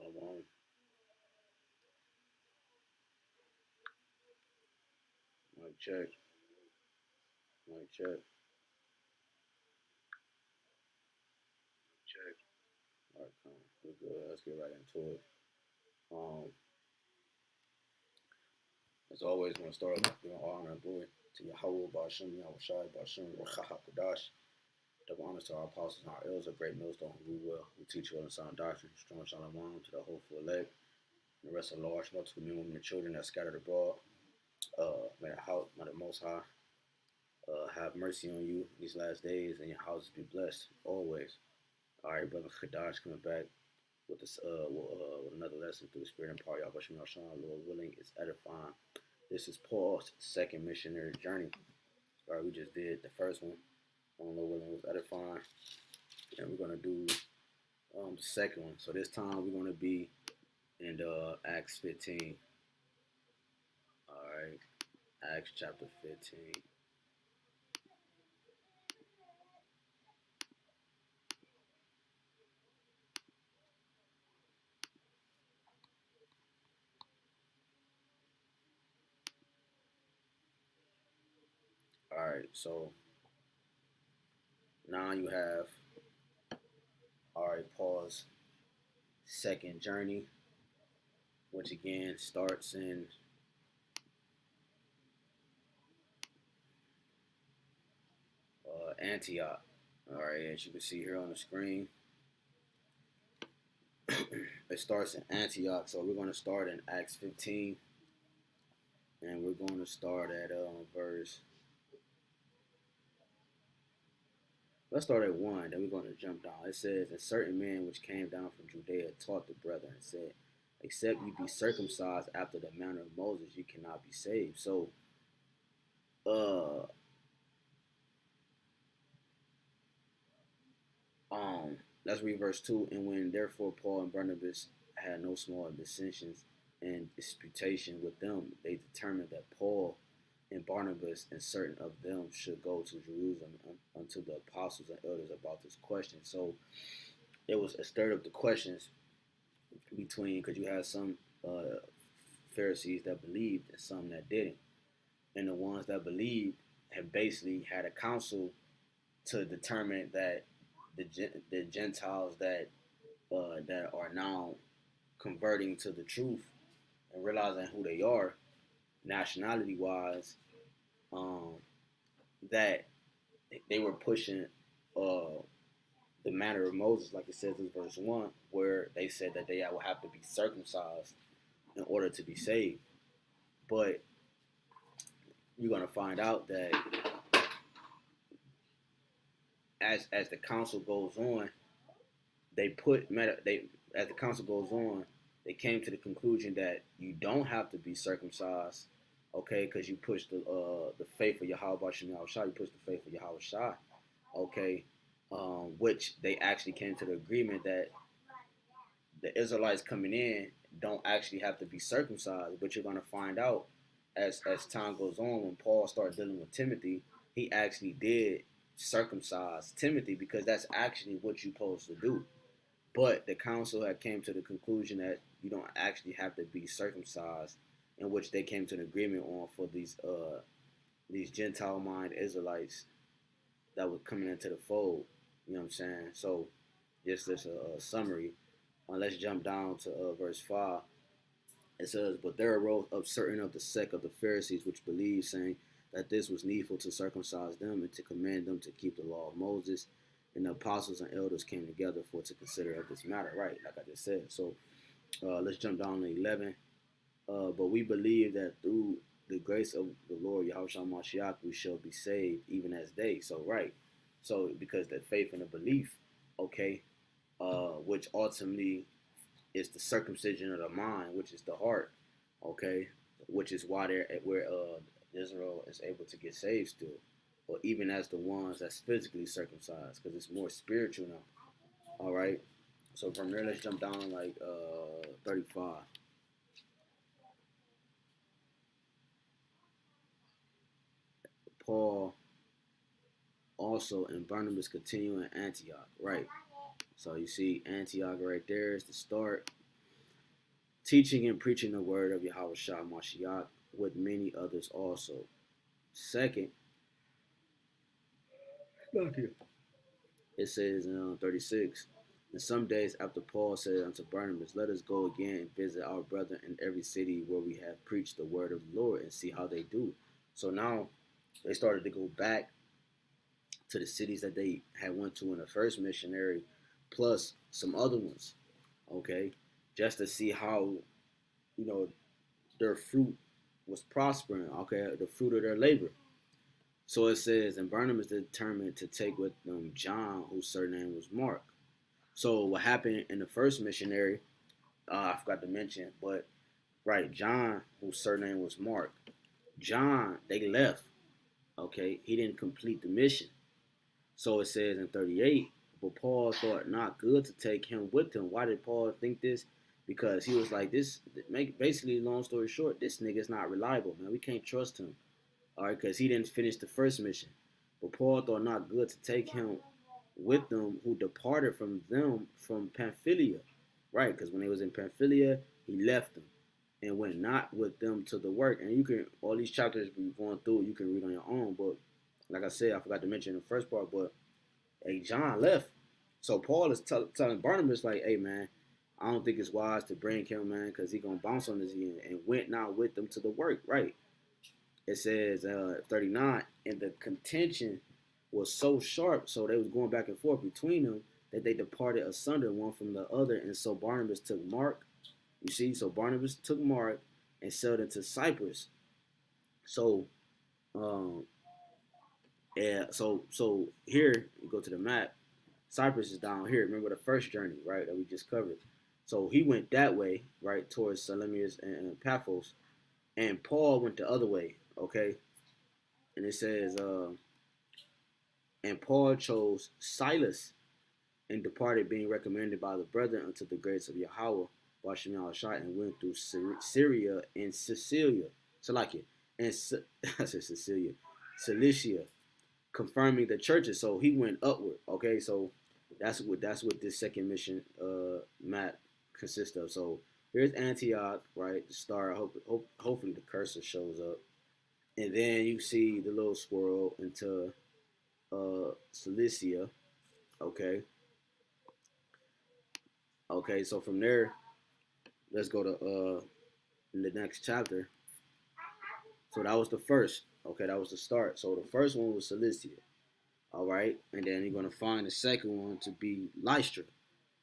Shalom. Mic check. Mic check. Check. All right, come. We're good. Let's get right into it. Um, as always, we're gonna start off giving honor and glory to YAHAWAH, BAHASHAM, YAHWASHI, BAHASHAM, RAWCHAA, HAQADASH. Double honors to our apostles and our elders, a great millstone who rule well, who teach well in sound doctrine. Strong shalom to the hopeful elect, and the rest of the large multitude men, women, and children that scattered abroad. May the Most High have mercy on you these last days, and your houses be blessed always. All right, brother Kadash coming back with this with another lesson through the Spirit and power. YAHWASHI, Lord willing, is edifying. This is Paul's second missionary journey. All right, we just did the first one. Lord willing was edifying, and we're gonna do the second one. So this time we're gonna be in Acts 15. All right, Acts chapter 15. All right, so now you have Paul's second journey, which again starts in Antioch. All right, as you can see here on the screen, it starts in Antioch. So we're going to start in Acts 15, and we're going to start at verse. Let's start at 1, then we're going to jump down. It says, "And certain men which came down from Judea taught the brethren and said, Except you be circumcised after the manner of Moses, you cannot be saved." So, uh, let's read verse 2. "And when therefore Paul and Barnabas had no small dissensions and disputation with them, they determined that Paul and Barnabas and certain of them should go to Jerusalem unto the apostles and elders about this question." So it stirred up the questions between, because you had some Pharisees that believed and some that didn't, and the ones that believed had basically had a council to determine that the Gentiles that are now converting to the truth and realizing who they are nationality wise, that they were pushing the manner of Moses, like it says in verse 1, where they said that they will have to be circumcised in order to be saved. But you're going to find out that as the council goes on, as the council goes on, they came to the conclusion that you don't have to be circumcised, okay, because you push the faith of YAHWASHI, you push the faith of YAHWASHI, okay, which they actually came to the agreement that the Israelites coming in don't actually have to be circumcised. But you're going to find out as time goes on, when Paul started dealing with Timothy, he actually did circumcise Timothy, because that's actually what you're supposed to do. But the council had came to the conclusion that you don't actually have to be circumcised, in which they came to an agreement on for these Gentile mind Israelites that were coming into the fold. You know what I'm saying? So just as a summary, let's jump down to verse 5. It says, "But there arose up certain of the sect of the Pharisees which believed, saying that this was needful to circumcise them and to command them to keep the law of Moses. And the apostles and elders came together for to consider of this matter." Right, like I just said. So let's jump down to 11. "But we believe that through the grace of the Lord Yahushua Mashiach we shall be saved, even as they." So right. So because the faith and the belief, okay, which ultimately is the circumcision of the mind, which is the heart, okay, which is why where Israel is able to get saved still, or even as the ones that's physically circumcised, because it's more spiritual now. All right, so from there, let's jump down like 35. "Paul also and Barnabas continue in Antioch." Right. So you see Antioch right there is the start. teaching and preaching the word of Yahawashi Mashiach with many others also. Second, it says in 36, and some days after Paul said unto Barnabas, let us go again and visit our brethren in every city where we have preached the word of the Lord and see how they do. So now they started to go back to the cities that they had went to in the first missionary, plus some other ones, okay, just to see how, you know, their fruit was prospering, okay, the fruit of their labor. So it says, and Barnabas determined to take with them John, whose surname was Mark. So what happened in the first missionary, I forgot to mention, but right, John, whose surname was Mark, John, they left, okay, he didn't complete the mission. So it says in 38, but Paul thought not good to take him with him. Why did Paul think this? Because he was like, this, basically, long story short, this nigga's not reliable, man. We can't trust him. All right, because he didn't finish the first mission. But Paul thought not good to take him with them who departed from them from Pamphylia. Right, because when they was in Pamphylia, he left them and went not with them to the work. And you can, all these chapters we going through, you can read on your own. But like I said, I forgot to mention the first part, but hey, John left. So Paul is telling Barnabas, like, hey, man, I don't think it's wise to bring him, man, because he going to bounce on this end, and went not with them to the work, right? It says 39, and the contention was so sharp, so they was going back and forth between them, that they departed asunder one from the other. And so Barnabas took Mark, you see, so Barnabas took Mark and sailed into Cyprus. So, yeah, so here you go to the map. Cyprus is down here. Remember the first journey, right, that we just covered. So he went that way, right, towards Salamis and Paphos, and Paul went the other way, okay. And it says, and Paul chose Silas and departed, being recommended by the brethren unto the grace of Yahawah, Basham Yahushai, and went through Syria and Sicilia, Salakia, and I said Sicilia, Cilicia, confirming the churches. So he went upward. Okay, so that's what this second mission map consists of. So here's Antioch, right? The star. Hopefully the cursor shows up, and then you see the little squirrel into Cilicia. Okay. Okay, so from there, let's go to the next chapter. So that was the first. Okay, that was the start. So the first one was Cilicia. All right, and then you're going to find the second one to be Lystra.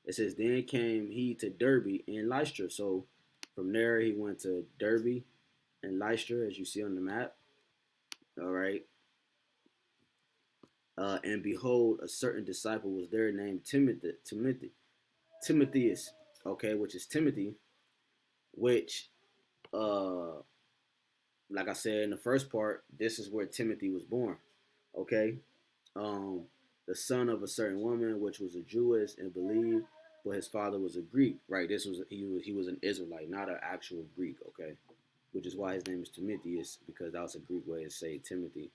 It says, then came he to Derbe and Lystra. So from there, he went to Derbe and Lystra, as you see on the map. All right. And behold, a certain disciple was there named Timotheus, okay, which is Timothy, which, like I said in the first part, this is where Timothy was born, okay. Um, the son of a certain woman, which was a Jewess and believed, but his father was a Greek, right? He was an Israelite, not an actual Greek, okay, which is why his name is Timotheus, because that was a Greek way to say Timothy.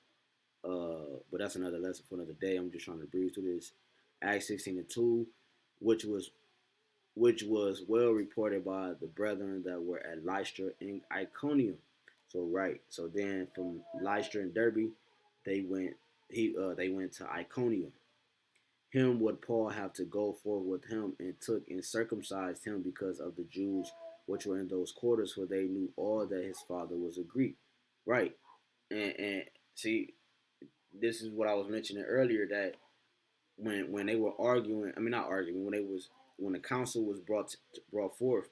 But that's another lesson for another day. I'm just trying to breeze through this. Acts 16:2, which was well reported by the brethren that were at Lystra and Iconium. So right, so then from Lystra and Derbe, they went to Iconium. Him would Paul have to go forward with him, and took and circumcised him because of the Jews which were in those quarters, for they knew all that his father was a Greek. Right, and see, this is what I was mentioning earlier, that when they were arguing, I mean not arguing, when the council was brought forth,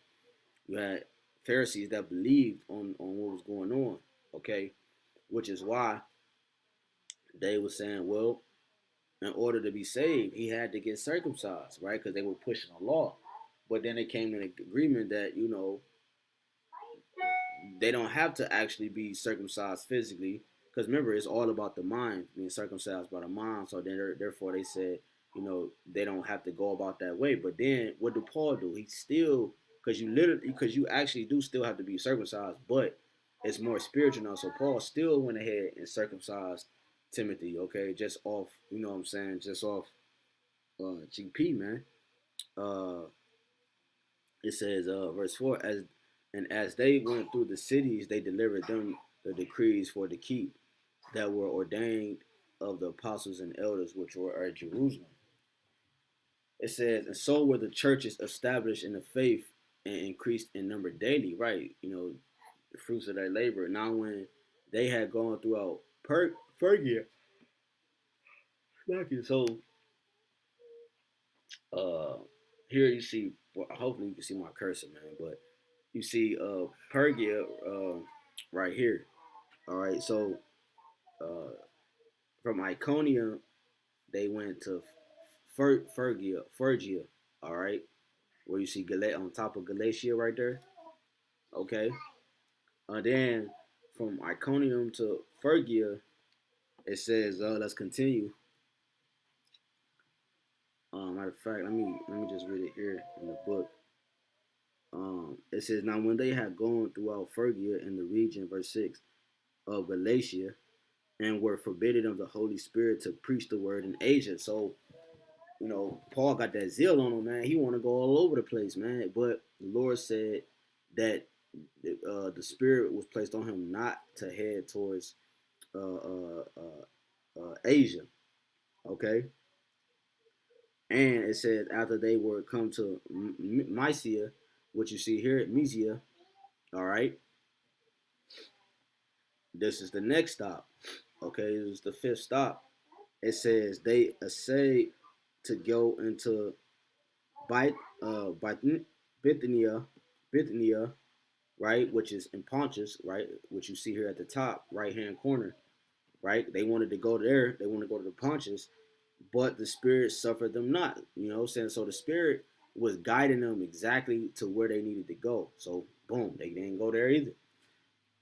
you had Pharisees that believed on what was going on, okay, which is why they were saying, well, in order to be saved, he had to get circumcised, right? Because they were pushing a law. But then they came to an agreement that, they don't have to actually be circumcised physically. Because remember, it's all about the mind, being circumcised by the mind. So then, therefore, they said, they don't have to go about that way. But then, what did Paul do? He still, because you actually do still have to be circumcised, but it's more spiritual now. So Paul still went ahead and circumcised Timothy, okay, just off, what I'm saying, just off GP, man. It says, verse 4, And as they went through the cities, they delivered them the decrees for to keep that were ordained of the apostles and elders which were at Jerusalem. It says, and so were the churches established in the faith and increased in number daily. Right, the fruits of their labor. Now, when they had gone throughout Phrygia, so uh, here you see. Well, hopefully you can see my cursor, man. But you see Pergia right here. All right, so uh, from Iconium they went to Phrygia. All right, where you see on top of Galatia right there. Okay, then from Iconium to Phrygia, it says, let's continue. Matter of fact, let me just read it here in the book. It says, now when they had gone throughout Phrygia in the region, verse 6, of Galatia, and were forbidden of the Holy Spirit to preach the word in Asia. So, Paul got that zeal on him, man. He want to go all over the place, man. But the Lord said that the Spirit was placed on him not to head towards Asia. Okay. And it says after they were come to Mysia, which you see here at Mysia, all right, this is the next stop. Okay, this is the fifth stop. It says they essayed to go into Bithynia, right, which is in Pontus, right, which you see here at the top right hand corner, right. They wanted to go there. They wanted to go to the Pontus, but the Spirit suffered them not. You know what I'm saying? So the Spirit was guiding them exactly to where they needed to go. So boom, they didn't go there either.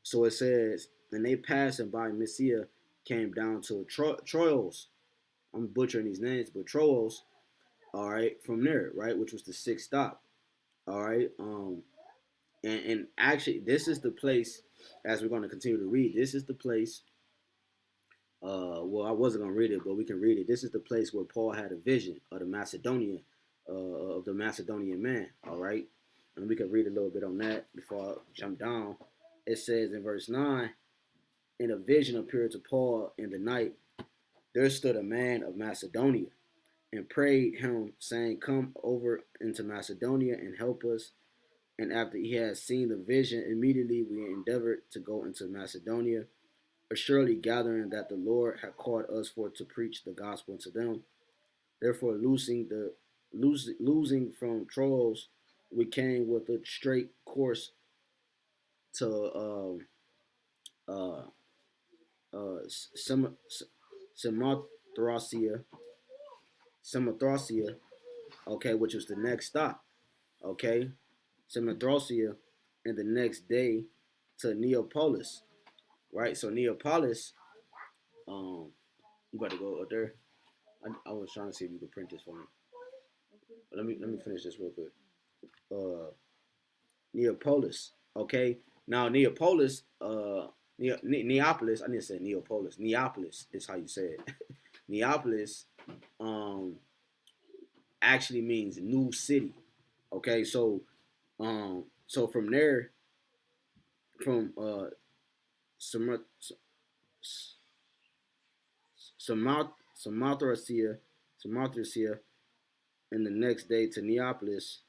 So it says, and they passing by Mysia, came down to Troas. I'm butchering these names, but Troas. All right, from there, right, which was the sixth stop. All right, and actually, this is the place. As we're going to continue to read, this is the place. Well, I wasn't going to read it, but we can read it. This is the place where Paul had a vision of the Macedonian man. All right, and we can read a little bit on that before I jump down. It says in verse 9, in a vision appeared to Paul in the night. There stood a man of Macedonia and prayed him, saying, come over into Macedonia and help us. And after he had seen the vision, immediately we endeavored to go into Macedonia, assuredly gathering that the Lord had called us for to preach the gospel to them. Therefore, losing from Troas, we came with a straight course to Samothracia, okay, which was the next stop, okay, Samothracia, and the next day to Neapolis, right? So Neapolis, you got to go up there. I was trying to see if you could print this for me. But let me finish this real quick. Neapolis, okay. Now Neapolis, Neapolis. I didn't say Neapolis. Neapolis is how you say it. Neapolis, actually means new city. Okay, so from there, from Samothracia, and the next day to Neapolis.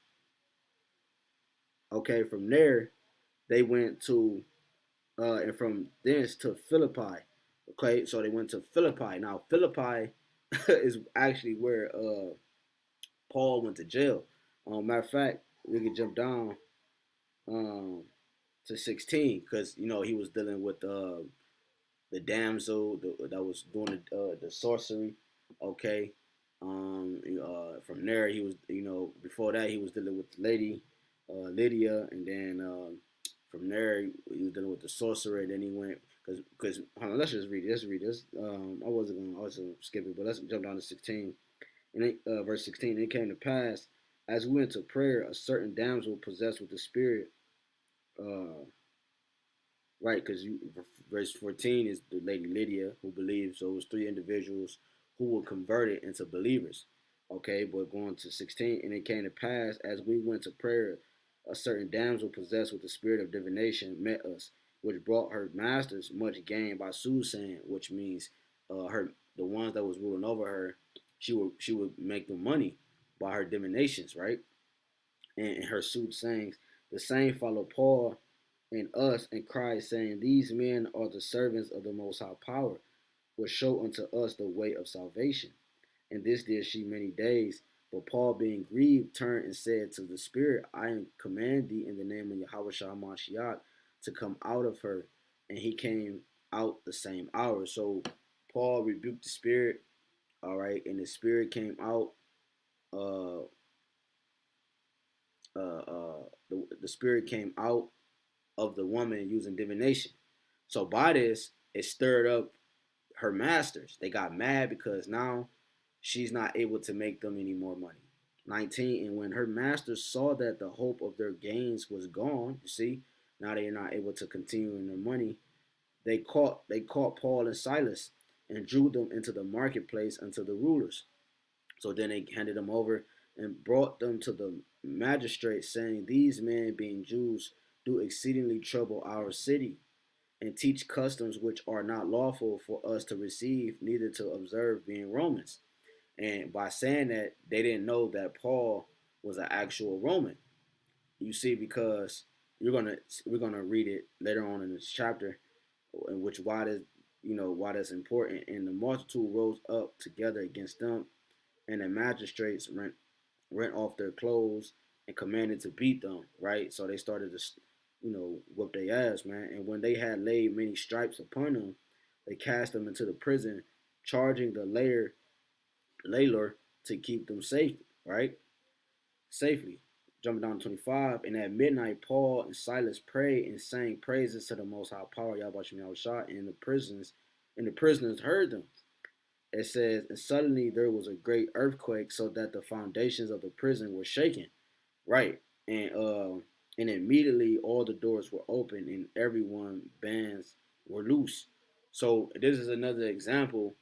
Okay, from there they went to and from thence to Philippi. Okay, so they went to Philippi. Now Philippi is actually where Paul went to jail. Matter of fact, we could jump down to 16 because he was dealing with the damsel that was doing the sorcery. Okay, from there he was before that he was dealing with the lady Lydia, and then from there he was dealing with the sorcerer. And then he went because hold on, let's read this. I wasn't skip it, but let's jump down to 16. And verse 16, it came to pass, as we went to prayer, a certain damsel possessed with the Spirit, right, because verse 14 is the lady Lydia who believed, so it was three individuals who were converted into believers, okay, but going to 16, and it came to pass, as we went to prayer, a certain damsel possessed with the spirit of divination met us, which brought her masters much gain by soothsaying, which means her the ones that was ruling over her, she would make them money by her divinations, right? And her soothsayings. The same follow Paul and us in Christ, saying, these men are the servants of the Most High Power, which show unto us the way of salvation. And this did she many days. But Paul, being grieved, turned and said to the Spirit, I command thee in the name of YAHAWASHI to come out of her. And he came out the same hour. So Paul rebuked the Spirit, all right, and the Spirit came out. Uh, the Spirit came out of the woman using divination. So by this, it stirred up her masters. They got mad because now she's not able to make them any more money. 19, and when her masters saw that the hope of their gains was gone, you see, now they're not able to continue in their money, they caught Paul and Silas and drew them into the marketplace unto the rulers. So then they handed them over and brought them to the magistrates, saying, these men, being Jews, do exceedingly trouble our city, and teach customs which are not lawful for us to receive, neither to observe, being Romans. And by saying that, they didn't know that Paul was an actual Roman. You see, because we're gonna read it later on in this chapter, in which why that's important. And the multitude rose up together against them, and the magistrates rent off their clothes and commanded to beat them. Right, so they started to whoop their ass, man. And when they had laid many stripes upon them, they cast them into the prison, charging the Layler to keep them safe, right? Safely. Jumping down to 25, and at midnight, Paul and Silas prayed and sang praises to the Most High Power, YAHWASHI, and the prisoners heard them. It says, and suddenly there was a great earthquake, so that the foundations of the prison were shaken. Right, and immediately all the doors were open, and everyone bands were loose. So this is another example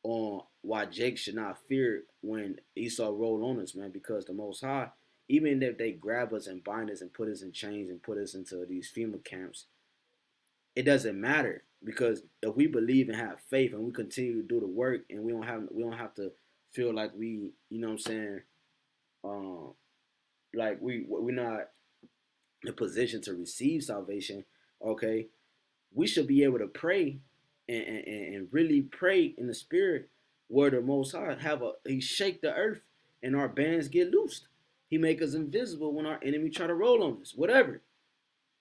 on why Jake should not fear when Esau roll on us, man, because the Most High, even if they grab us and bind us and put us in chains and put us into these FEMA camps, it doesn't matter, because if we believe and have faith and we continue to do the work, and we don't have to feel like we, what I'm saying, um, like we're not in a position to receive salvation, okay, we should be able to pray and really pray in the spirit, where the Most High he shake the earth and our bands get loosed. He make us invisible when our enemy try to roll on us. Whatever.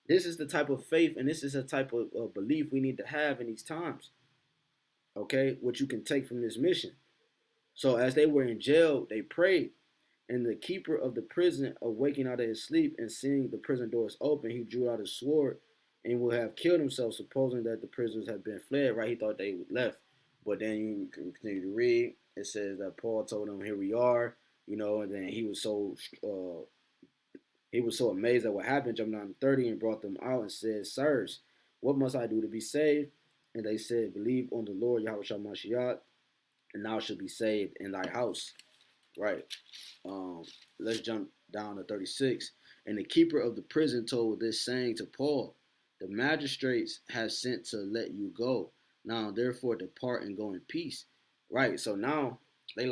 This is the type of faith and this is the type of belief we need to have in these times. Okay, what you can take from this mission. So as they were in jail, they prayed. And the keeper of the prison, awaking out of his sleep and seeing the prison doors open, he drew out his sword and would have killed himself, supposing that the prisoners had been fled. Right, he thought they would left. But then you can continue to read. It says that Paul told him, "Here we are," and then he was so amazed at what happened, jumped down to 30 and brought them out and said, "Sirs, what must I do to be saved?" And they said, "Believe on the Lord Yahweh Shah, and thou shalt be saved in thy house." Right. Let's jump down to 36. And the keeper of the prison told this saying to Paul, the magistrates have sent to let you go. Now, therefore, depart and go in peace. Right. So now they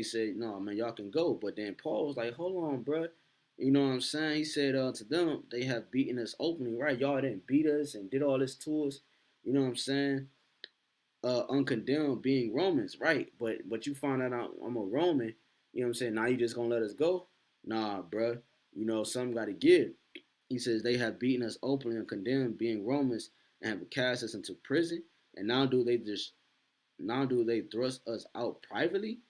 said, no, man, y'all can go. But then Paul was like, hold on, bro. You know what I'm saying? He said to them, they have beaten us openly, right? Y'all didn't beat us and did all this to us. You know what I'm saying? Uncondemned being Romans, right? But you find out I'm a Roman, you know what I'm saying? Now you just gonna let us go? Nah, bruh. Something gotta give. He says they have beaten us openly and condemned being Romans and have cast us into prison. And now do they thrust us out privately?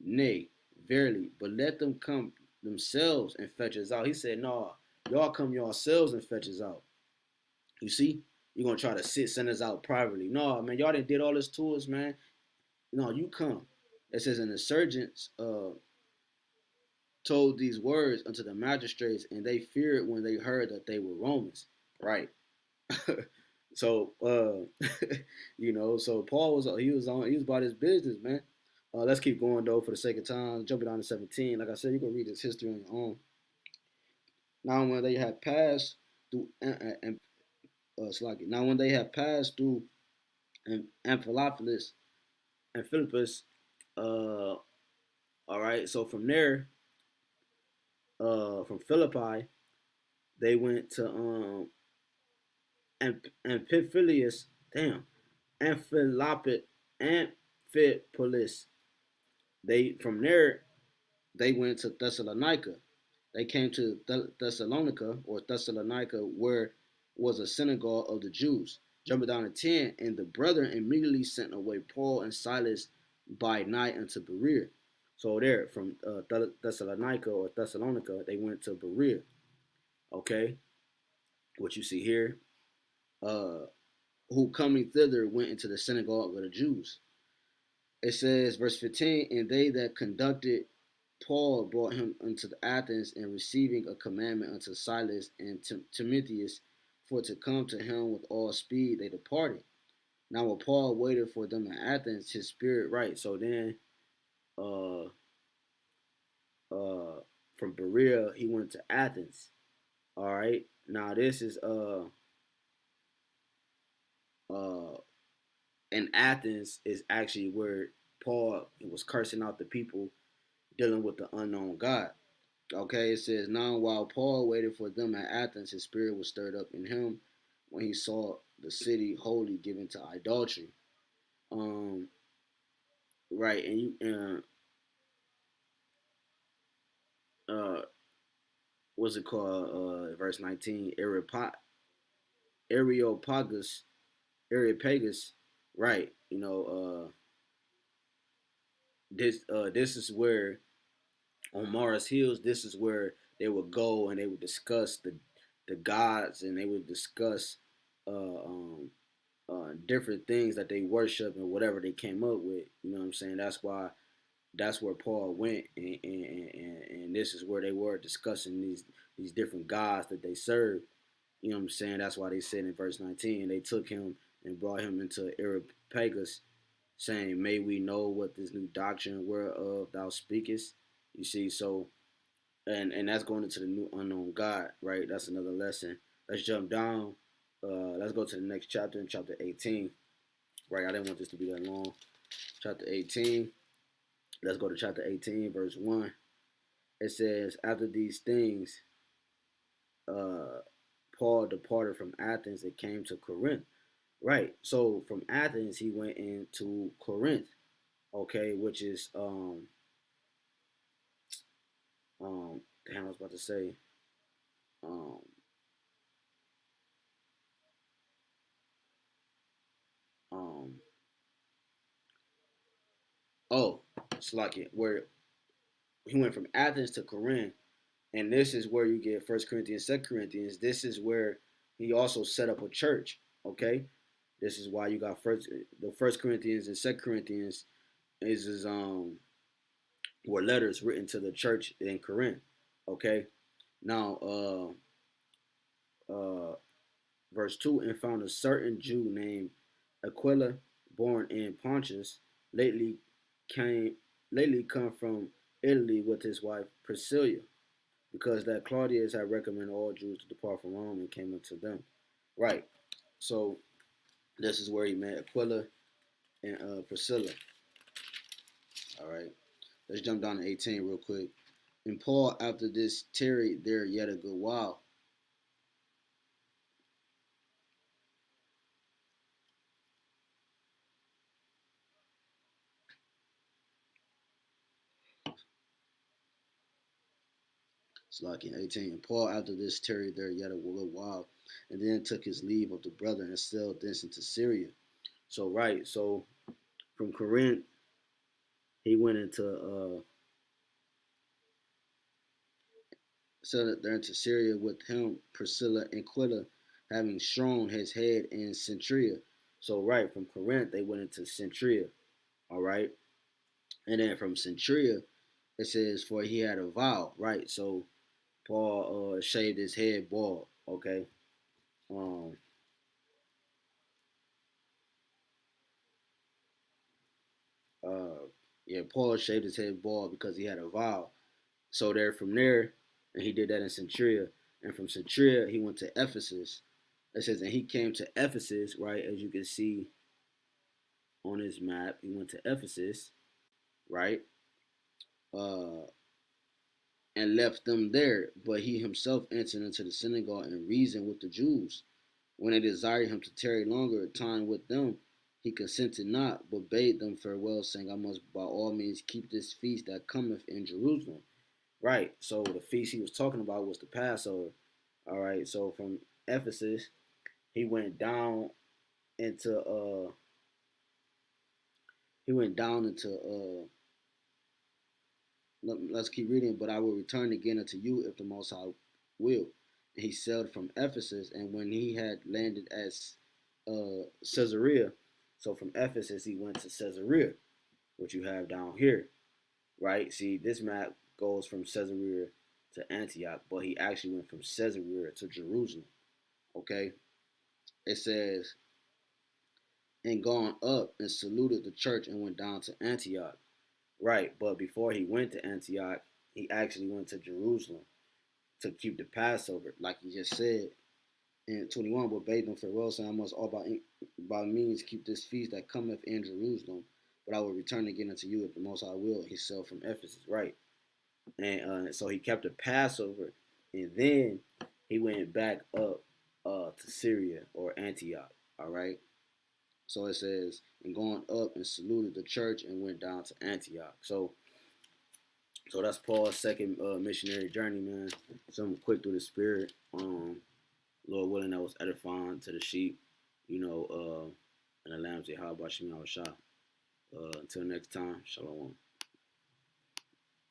Nay, verily, but let them come themselves and fetch us out. He said, nah, y'all come yourselves and fetch us out. You see? You're going to try to send us out privately. No, man, y'all done did all this to us, man. No, you come. It says, and the sergeants told these words unto the magistrates, and they feared when they heard that they were Romans. Right. So, so Paul he was about his business, man. Let's keep going, though, for the sake of time. Jumping down to 17. Like I said, you can read this history on your own. Now when they had passed through now when they had passed through Amphipolis and Philippus, all right. So from there, from Philippi, they went to Amphipolis, damn, Amphilopit, Amphipolis. They from there they went to Thessalonica. They came to Thessalonica or Thessalonica, where was a synagogue of the Jews. Jumping down to 10, and the brethren immediately sent away Paul and Silas by night unto Berea. So there, from Thessalonica or Thessalonica, they went to Berea. Okay, what you see here, uh, who coming thither went into the synagogue of the Jews. It says, verse 15, and they that conducted Paul brought him unto Athens, and receiving a commandment unto Silas and Timotheus for to come to him with all speed, they departed. Now when Paul waited for them in Athens, his spirit right. So then uh uh from Berea he went to Athens. All right. Now this is uh in Athens is actually where Paul was cursing out the people dealing with the unknown God. Okay, it says, now while Paul waited for them at Athens, his spirit was stirred up in him when he saw the city wholly given to idolatry. Um, right, and you what's it called? Verse 19, Areopagus, Areopagus, right? This is where on Mars Hills, this is where they would go and they would discuss the gods, and they would discuss uh, um, different things that they worship and whatever they came up with. You know what I'm saying? That's where Paul went, and this is where they were discussing these different gods that they serve. You know what I'm saying? That's why they said in verse 19, they took him and brought him into Areopagus, saying, "May we know what this new doctrine whereof thou speakest." You see, so and that's going into the new unknown God, right? That's another lesson. Let's jump down. Let's go to the next chapter, in chapter 18. Right, I didn't want this to be that long. Chapter 18. Let's go to chapter 18, verse 1. It says, after these things, uh, Paul departed from Athens and came to Corinth. Right. So from Athens he went into Corinth. Okay, which is damn, I was about to say um um oh, it's like it where he went from Athens to Corinth, and this is where you get First Corinthians, Second Corinthians. This is where he also set up a church. Okay, this is why you got First Corinthians and Second Corinthians is were letters written to the church in Corinth. Okay, now uh verse 2, and found a certain Jew named Aquila, born in Pontus, lately came lately come from Italy with his wife Priscilla, because that Claudius had recommended all Jews to depart from Rome and came unto them. Right. So this is where he met Aquila and Priscilla. All right. Let's jump down to 18 real quick. And Paul, after this, tarried there yet a good while. It's like in 18. And Paul, after this, tarried there yet a little while, and then took his leave of the brethren and sailed thence into Syria. So, right. So, from Corinth, he went into sailed there into Syria with him, Priscilla and Aquila, having shrown his head in Centuria. So, right, from Corinth, they went into Centuria. All right. And then from Centuria, it says, for he had a vow. Right. So, Paul shaved his head bald. Okay. Um, uh, yeah, Paul shaved his head bald because he had a vow. So, there from there, and he did that in Centuria. And from Centuria, he went to Ephesus. It says, and he came to Ephesus, right? As you can see on his map, he went to Ephesus, right? Uh, and left them there. But he himself entered into the synagogue and reasoned with the Jews. When they desired him to tarry longer a time with them, he consented not, but bade them farewell, saying, I must by all means keep this feast that cometh in Jerusalem. Right. So the feast he was talking about was the Passover. All right. So from Ephesus, he went down into he went down into let's keep reading. But I will return again unto you if the Most High will. And he sailed from Ephesus, and when he had landed at Caesarea, so from Ephesus he went to Caesarea, which you have down here, right? See, this map goes from Caesarea to Antioch, but he actually went from Caesarea to Jerusalem. Okay, it says, and gone up and saluted the church and went down to Antioch. Right, but before he went to Antioch, he actually went to Jerusalem to keep the Passover, like he just said in 21. But bade them farewell, saying, I must all by means keep this feast that cometh in Jerusalem, but I will return again unto you if the Most High will. He sailed from Ephesus, right? And so he kept the Passover, and then he went back up to Syria or Antioch. All right. So it says, and going up and saluted the church and went down to Antioch. So that's Paul's second missionary journey, man. Something quick through the spirit. Lord willing, that was edifying to the sheep, and the lambs. YAHAWASHI. Until next time, shalom.